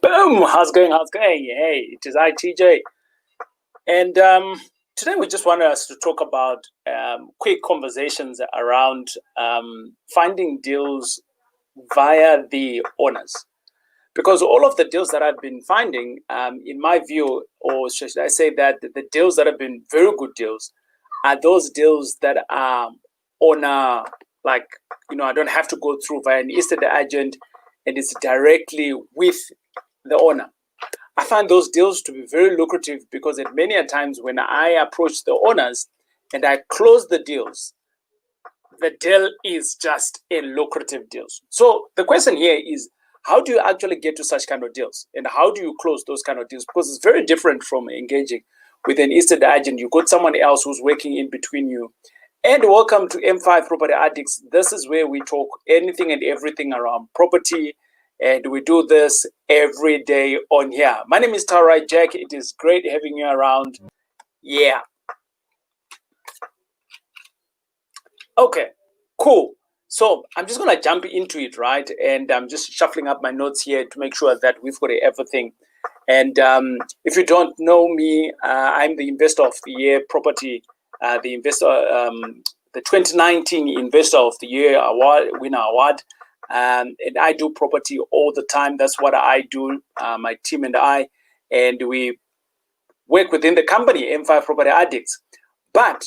Boom! How's it going? How's it going? Hey, it is I, TJ. And today we just want us to talk about quick conversations around finding deals via the owners. Because all of the deals that I've been finding, in my view, or should I say that the deals that have been very good deals are those deals that are owner, like, I don't have to go through via an estate agent, and it's directly with the owner. I find those deals to be very lucrative because at many a times when I approach the owners and I close the deals, the deal is just a lucrative deal. So the question here is, how do you actually get to such kind of deals? And how do you close those kind of deals? Because it's very different from engaging with an estate agent. You got someone else who's working in between you. And welcome to M5 Property Addicts. This is where we talk anything and everything around property. And we do this every day on here. My name is Tarai Jack. It is great having you around. Yeah. Okay, cool. So I'm just going to jump into it, right? And I'm just shuffling up my notes here to make sure that we've got everything. And if you don't know me, I'm the Investor of the Year Property, the 2019 Investor of the Year winner award. And I do property all the time. That's what I do, my team and I. And we work within the company, M5 Property Addicts. But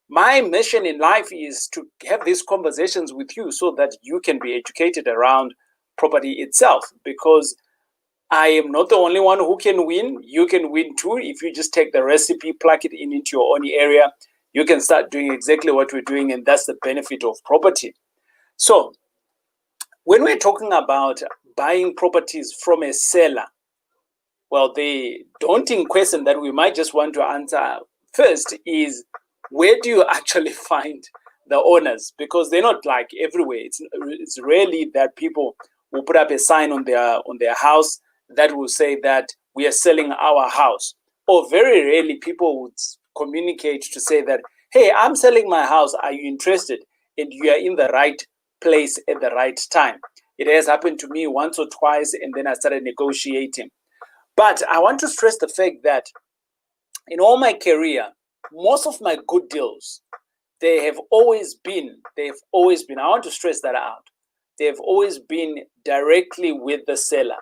my mission in life is to have these conversations with you so that you can be educated around property itself, because I am not the only one who can win. You can win too. If you just take the recipe, plug it into your own area, you can start doing exactly what we're doing, and that's the benefit of property. So when we're talking about buying properties from a seller, well, the daunting question that we might just want to answer first is, where do you actually find the owners? Because they're not like everywhere. It's rarely that people will put up a sign on their house that will say that we are selling our house. Or very rarely people would communicate to say that, hey, I'm selling my house. Are you interested? And you are in the right place at the right time. It has happened to me once or twice, and then I started negotiating. But I want to stress the fact that in all my career, most of my good deals, they have always been, I want to stress that out, they have always been directly with the seller.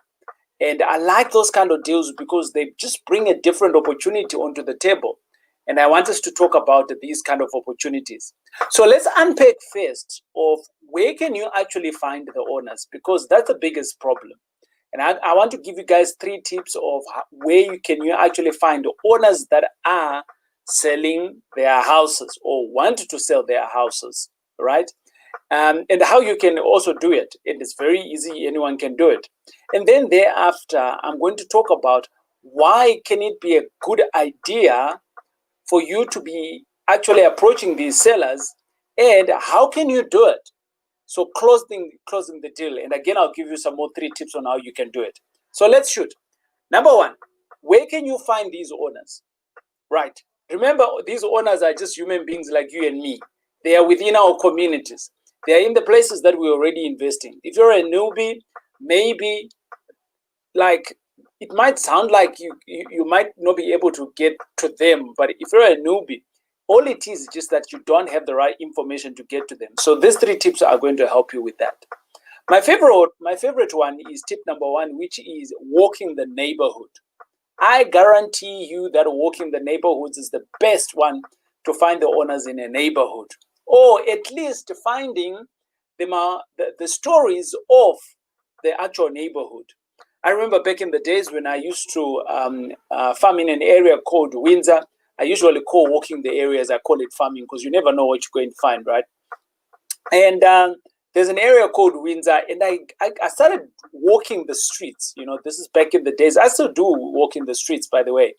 And I like those kind of deals because they just bring a different opportunity onto the table. And I want us to talk about these kind of opportunities. So let's unpack first of where can you actually find the owners, because that's the biggest problem. And I want to give you guys 3 tips of where you can actually find the owners that are selling their houses or want to sell their houses, right? And how you can also do it. It is very easy. Anyone can do it. And then thereafter, I'm going to talk about why can it be a good idea for you to be actually approaching these sellers, and how can you do it? So closing the deal. And again, I'll give you some more 3 tips on how you can do it. So let's shoot. Number 1, where can you find these owners? Right. Remember, these owners are just human beings like you and me. They are within our communities. They are in the places that we already invest in. If you're a newbie, maybe like it might sound like you might not be able to get to them. But if you're a newbie, all it is just that you don't have the right information to get to them. So these 3 tips are going to help you with that. My favorite one is tip number 1, which is walking the neighborhood. I guarantee you that walking the neighborhoods is the best one to find the owners in a neighborhood, or at least finding the stories of the actual neighborhood. I remember back in the days when I used to farm in an area called Windsor. I usually call walking the areas, I call it farming, because you never know what you're going to find, right? And there's an area called Windsor, and I started walking the streets. This is back in the days. I still do walk in the streets, by the way.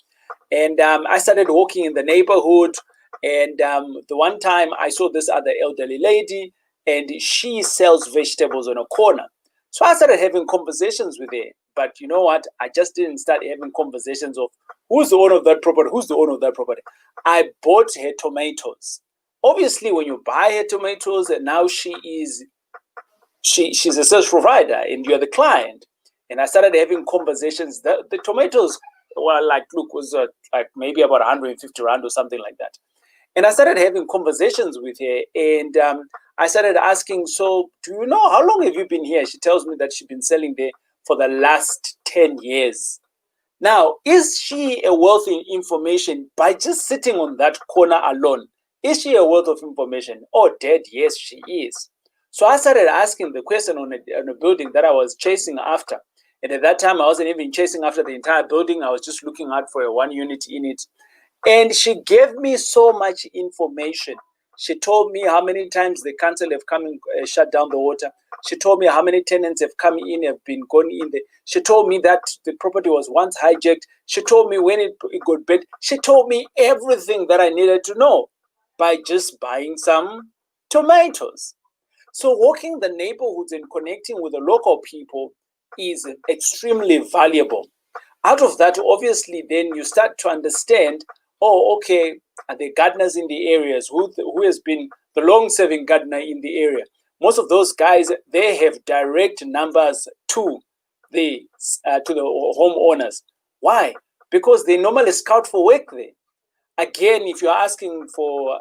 And I started walking in the neighborhood. And the one time I saw this other elderly lady, and she sells vegetables on a corner. So I started having conversations with her. But you know what? I just didn't start having conversations of who's the owner of that property, who's the owner of that property. I bought her tomatoes. Obviously, when you buy her tomatoes, and now she's a sales provider and you're the client, And I started having conversations. The tomatoes were like, look, was like maybe about 150 rand or something like that. And I started having conversations with her, and I started asking, so do you know, how long have you been here? She tells me that she's been selling there for the last 10 years. Now, is she a wealth in information by just sitting on that corner alone? Is she a wealth of information? Oh, Dad, yes, she is. So I started asking the question on a building that I was chasing after. And at that time, I wasn't even chasing after the entire building. I was just looking out for a one unit in it. And she gave me so much information. She told me how many times the council have come and shut down the water. She told me how many tenants have come in, have been gone in there. She told me that the property was once hijacked. She told me when it got built. She told me everything that I needed to know by just buying some tomatoes. So walking the neighborhoods and connecting with the local people is extremely valuable. Out of that, obviously, then you start to understand, oh, okay, are there gardeners in the areas? Who has been the long-serving gardener in the area? Most of those guys, they have direct numbers to the homeowners. Why? Because they normally scout for work there. Again, if you're asking for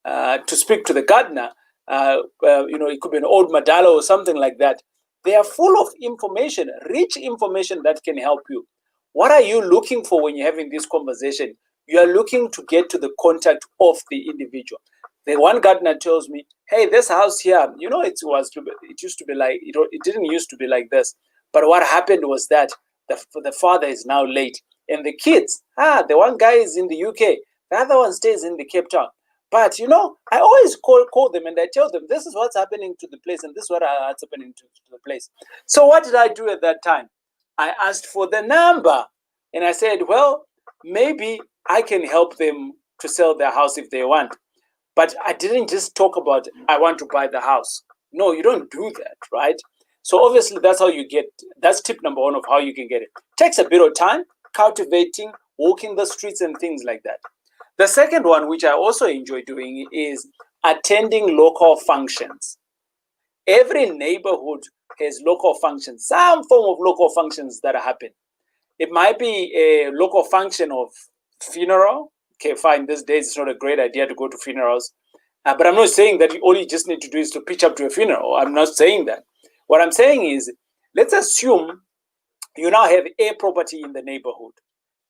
to speak to the gardener, it could be an old Madala or something like that. They are full of information, rich information that can help you. What are you looking for when you're having this conversation? You are looking to get to the contact of the individual. The one gardener tells me, hey, this house here, it used to be like, it didn't used to be like this. But what happened was that the father is now late. And the kids, the one guy is in the UK, the other one stays in the Cape Town. But, I always call them and I tell them, this is what's happening to the place and this is what's happening to the place. So what did I do at that time? I asked for the number and I said, well, maybe I can help them to sell their house if they want. But I didn't just talk about, I want to buy the house. No, you don't do that, right? So obviously that's tip number one of how you can get it. Takes a bit of time, cultivating, walking the streets and things like that. The second one, which I also enjoy doing, is attending local functions. Every neighborhood has local functions, some form of local functions that happen. It might be a local function of funeral. Okay, fine, these days it's not a great idea to go to funerals. But I'm not saying that all you just need to do is to pitch up to a funeral. I'm not saying that. What I'm saying is, let's assume you now have a property in the neighborhood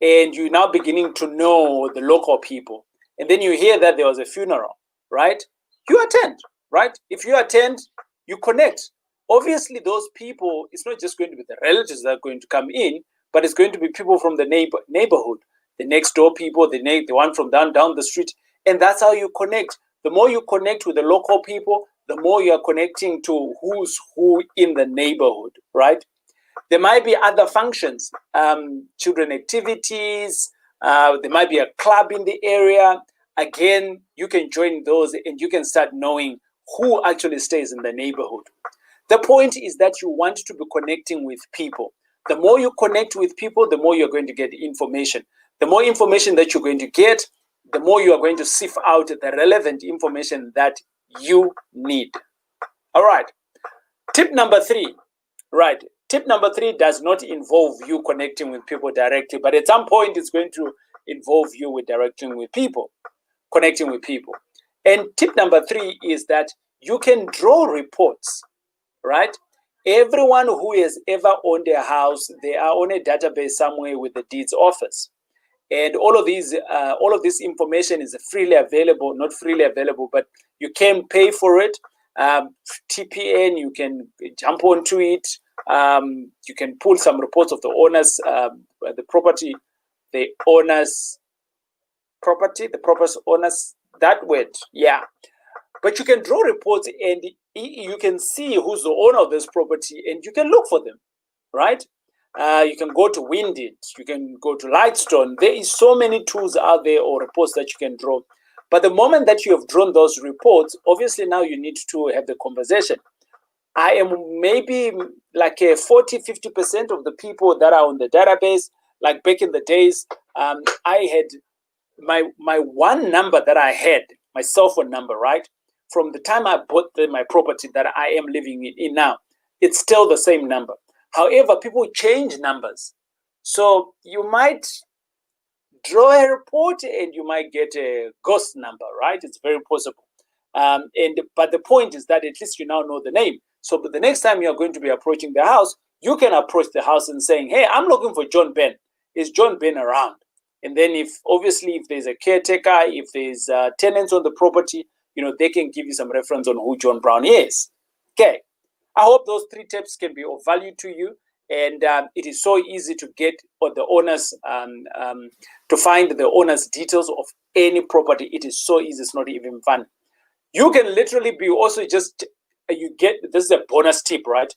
and you're now beginning to know the local people. And then you hear that there was a funeral, right? You attend, right? If you attend, you connect. Obviously, those people, it's not just going to be the relatives that are going to come in, but it's going to be people from the neighborhood, the next door people, the one from down the street. And that's how you connect. The more you connect with the local people, the more you are connecting to who's who in the neighborhood, right? There might be other functions, children activities. There might be a club in the area. Again, you can join those and you can start knowing who actually stays in the neighborhood. The point is that you want to be connecting with people. The more you connect with people, the more you're going to get information. The more information that you're going to get, the more you are going to sift out the relevant information that you need. All right. Tip number 3. Right. Tip number 3 does not involve you connecting with people directly, but at some point it's going to involve you with connecting with people. And tip number 3 is that you can draw reports, right? Everyone who has ever owned a house, they are on a database somewhere with the deeds office. And all of this information is freely available, not freely available, but you can pay for it. TPN, you can jump onto it. You can pull some reports of the owners, the property owners, that word, yeah. But you can draw reports and you can see who's the owner of this property and you can look for them, right? You can go to Windit, you can go to Lightstone. There is so many tools out there or reports that you can draw. But the moment that you have drawn those reports, obviously now you need to have the conversation. I am maybe like a 40-50% of the people that are on the database. Like back in the days, I had my one number that I had, my cell phone number, right? From the time I bought my property that I am living in now, it's still the same number. However, people change numbers. So you might draw a report and you might get a ghost number, right? It's very possible. But the point is that at least you now know the name. So but the next time you're going to be approaching the house, you can approach the house and saying, hey, I'm looking for John Ben. Is John Ben around? And then if there's a caretaker, if there's tenants on the property, they can give you some reference on who John Brown is. Okay. I hope those 3 tips can be of value to you. And it is so easy to get the owners, to find the owner's details of any property. It is so easy, it's not even fun. You can literally be also just, this is a bonus tip, right?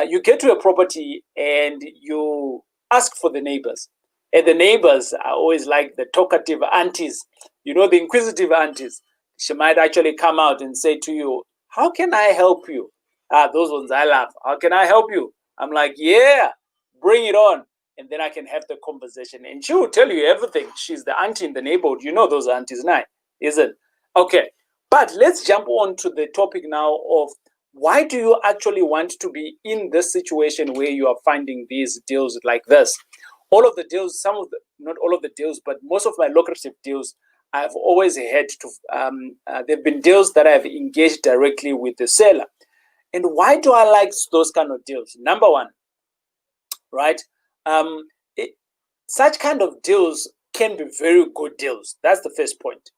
You get to a property and you ask for the neighbors. And the neighbors are always like the talkative aunties, the inquisitive aunties. She might actually come out and say to you, how can I help you? Those ones I love. How can I help you? I'm like, yeah, bring it on. And then I can have the conversation. And she will tell you everything. She's the auntie in the neighborhood. You know those aunties now, isn't it? Okay. But let's jump on to the topic now of why do you actually want to be in this situation where you are finding these deals like this? All of the deals, not all of the deals, but most of my lucrative deals, I've always had to, they've been deals that I've engaged directly with the seller. And why do I like those kind of deals? Number one, right? Such kind of deals can be very good deals. That's the first point.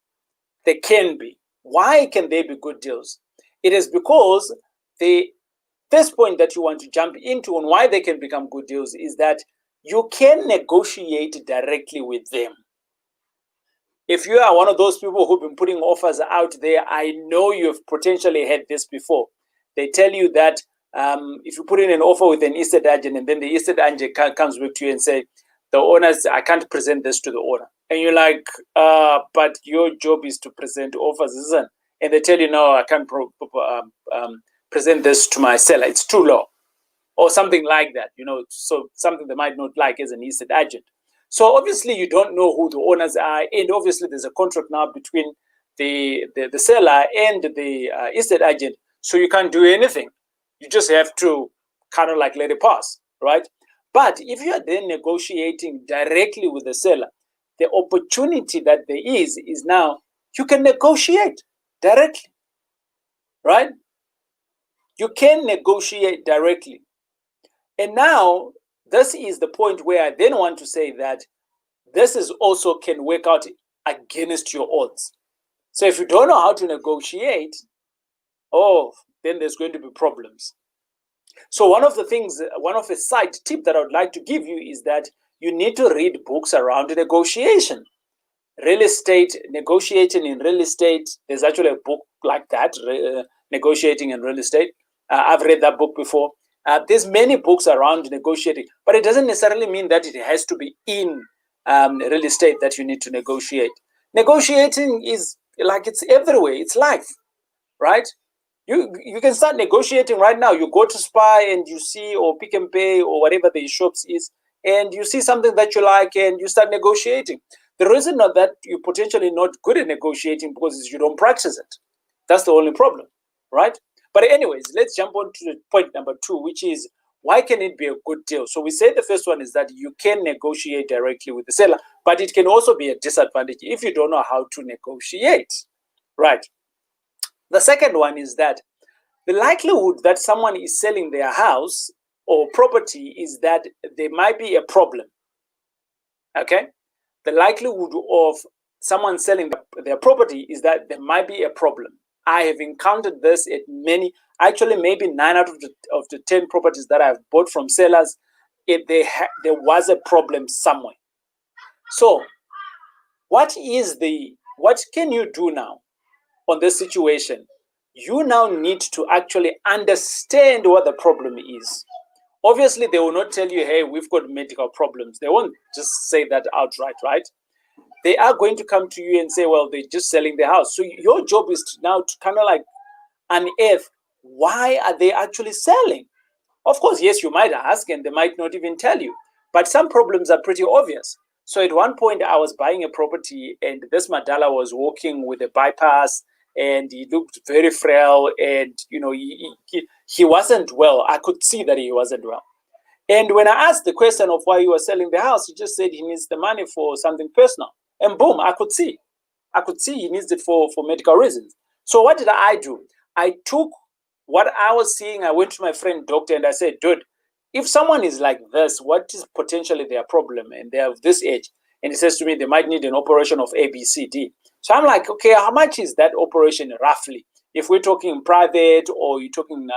They can be. Why can they be good deals? It is because the first point that you want to jump into on why they can become good deals is that you can negotiate directly with them. If you are one of those people who've been putting offers out there, I know you've potentially had this before. They tell you that if you put in an offer with an estate agent and then the estate agent comes back to you and say, the owners, I can't present this to the owner. And you're like, but your job is to present offers, isn't it? And they tell you, no, I can't present this to my seller. It's too low. Or something like that, so something they might not like as an estate agent. So obviously you don't know who the owners are. And obviously there's a contract now between the seller and the estate agent. So you can't do anything. You just have to kind of like let it pass, right? But if you are then negotiating directly with the seller, the opportunity that there is now you can negotiate directly, right? You can negotiate directly. And now this is the point where I then want to say that this is also can work out against your odds. So if you don't know how to negotiate, then there's going to be problems. So one of the side tip that I would like to give you is that you need to read books around negotiation. Real estate, negotiating in real estate, there's actually a book like that, Negotiating in Real Estate. I've read that book before. There's many books around negotiating, but it doesn't necessarily mean that it has to be in real estate that you need to negotiate. Negotiating is like it's everywhere. It's life, right? You can start negotiating right now. You go to Spy and you see, or Pick and Pay or whatever the shops is, and you see something that you like and you start negotiating. The reason that you're potentially not good at negotiating because you don't practice it. That's the only problem, right? But anyways, let's jump on to point number 2, which is why can it be a good deal? So we said the first one is that you can negotiate directly with the seller, but it can also be a disadvantage if you don't know how to negotiate, right? The second one is that the likelihood that someone is selling their house or property is that there might be a problem, okay? The likelihood of someone selling their property is that there might be a problem. I have encountered this at many, actually maybe 9 out of the 10 properties that I've bought from sellers, there was a problem somewhere. So what can you do now on this situation? You now need to actually understand what the problem is. Obviously, they will not tell you, hey, we've got medical problems. They won't just say that outright, right? They are going to come to you and say, well, they're just selling their house. So your job is now to kind of like unearth, why are they actually selling? Of course, yes, you might ask and they might not even tell you, but some problems are pretty obvious. So at one point I was buying a property and this Madala was walking with a bypass and he looked very frail and, he wasn't well. I could see that he wasn't well. And when I asked the question of why he was selling the house, he just said he needs the money for something personal. And boom, I could see he needs it for medical reasons. So what did I do? I took what I was seeing. I went to my friend doctor and I said, dude, if someone is like this, what is potentially their problem? And they're of this age. And he says to me, they might need an operation of A, B, C, D. So I'm like, okay, how much is that operation roughly? If we're talking private or you're talking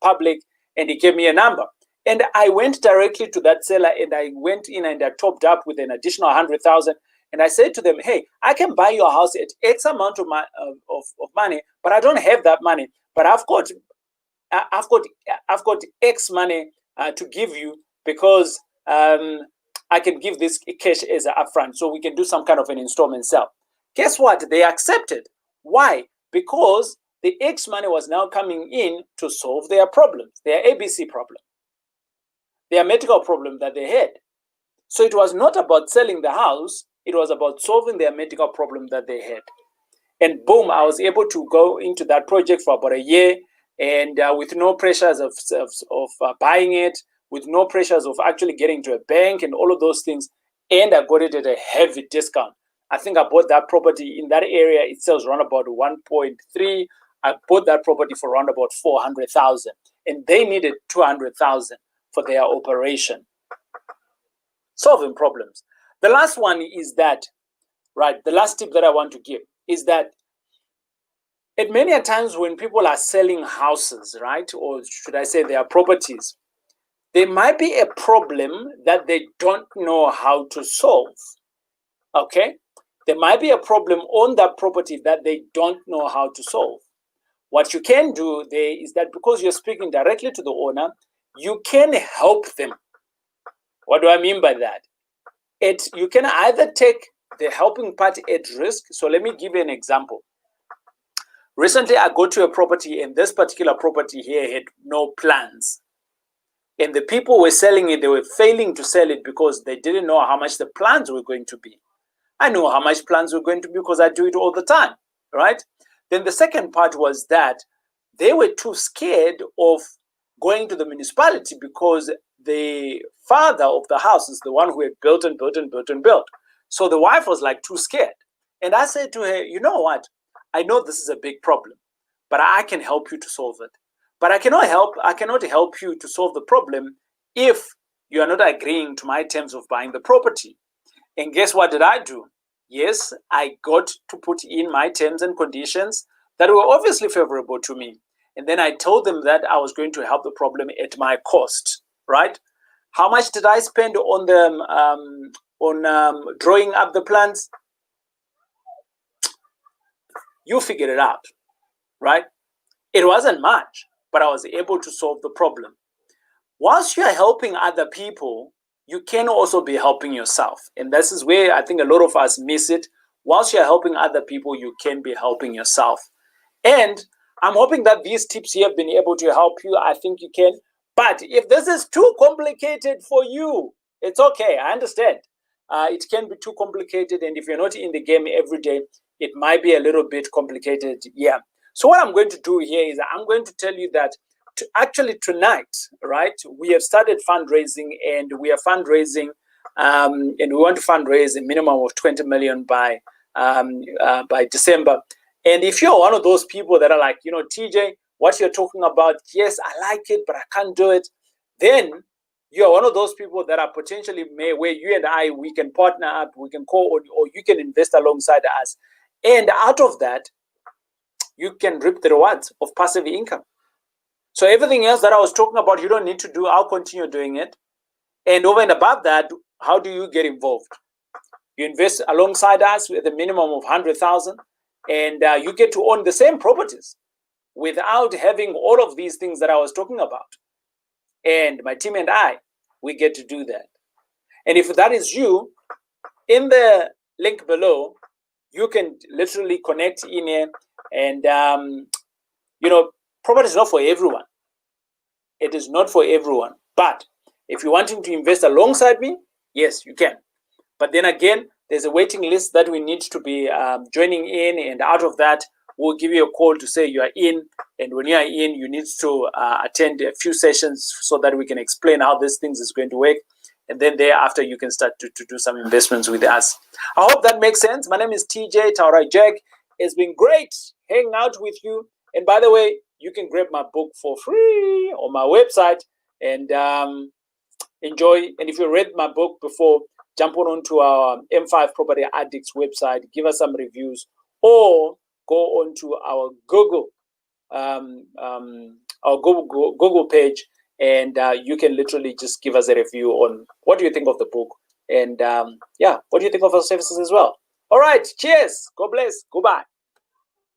public, and he gave me a number. And I went directly to that seller and I went in and I topped up with an additional 100,000. And I said to them, hey, I can buy your house at X amount of money, but I don't have that money. But I've got X money to give you because I can give this cash as an upfront, so we can do some kind of an installment sale. Guess what? They accepted. Why? Because the X money was now coming in to solve their problems, their ABC problem, their medical problem that they had. So it was not about selling the house. It was about solving their medical problem that they had. And boom, I was able to go into that project for about a year, and with no pressures of buying it, with no pressures of actually getting to a bank and all of those things. And I got it at a heavy discount. I think I bought that property in that area. It sells around about 1.3. I bought that property for around about 400,000, and they needed 200,000 for their operation. Solving problems. The last one is that, right, the last tip that I want to give is that at many a times when people are selling houses, right, or should I say their properties, there might be a problem that they don't know how to solve, okay? There might be a problem on that property that they don't know how to solve. What you can do there is that because you're speaking directly to the owner, you can help them. What do I mean by that? You can either take the helping party at risk. So let me give you an example. Recently, I go to a property, and this particular property here had no plans. And the people were selling it, they were failing to sell it because they didn't know how much the plans were going to be. I know how much plans were going to be because I do it all the time, right? Then the second part was that they were too scared of going to the municipality because the father of the house is the one who had built and built and built and built. So the wife was like too scared. And I said to her, you know what? I know this is a big problem, but I can help you to solve it. But I cannot help you to solve the problem if you are not agreeing to my terms of buying the property. And guess what did I do? Yes, I got to put in my terms and conditions that were obviously favorable to me. And then I told them that I was going to help the problem at my cost, right? How much did I spend on drawing up the plans? You figured it out, right? It wasn't much, but I was able to solve the problem. Whilst you are helping other people, you can also be helping yourself. And this is where I think a lot of us miss it. Whilst you're helping other people, you can be helping yourself. And I'm hoping that these tips here have been able to help you. I think you can. But if this is too complicated for you, it's okay. I understand. It can be too complicated. And if you're not in the game every day, it might be a little bit complicated. Yeah. So what I'm going to do here is I'm going to tell you that actually tonight, right, we have started fundraising, and we are fundraising, and we want to fundraise a minimum of 20 million by December. And if you're one of those people that are like, you know, TJ, what you're talking about, yes, I like it, but I can't do it, then you're one of those people that are potentially where you and I, we can partner up, we can or you can invest alongside us. And out of that, you can reap the rewards of passive income. So everything else that I was talking about, you don't need to do. I'll continue doing it. And over and above that, how do you get involved? You invest alongside us with a minimum of 100,000, and you get to own the same properties without having all of these things that I was talking about. And my team and I, we get to do that. And if that is you, in the link below, you can literally connect in here. And, you know, property is not for everyone. It is not for everyone. But if you're wanting to invest alongside me, yes, you can. But then again, there's a waiting list that we need to be joining in. And out of that, we'll give you a call to say you are in. And when you are in, you need to attend a few sessions so that we can explain how this things is going to work. And then thereafter, you can start to do some investments with us. I hope that makes sense. My name is TJ Taurai Jack. It's been great hanging out with you. And by the way, you can grab my book for free on my website and enjoy. And if you read my book before, jump onto our M5 Property Addicts website, give us some reviews, or go onto our Google page, and you can literally just give us a review on what do you think of the book, and what do you think of our services as well. All right, cheers, God bless, goodbye.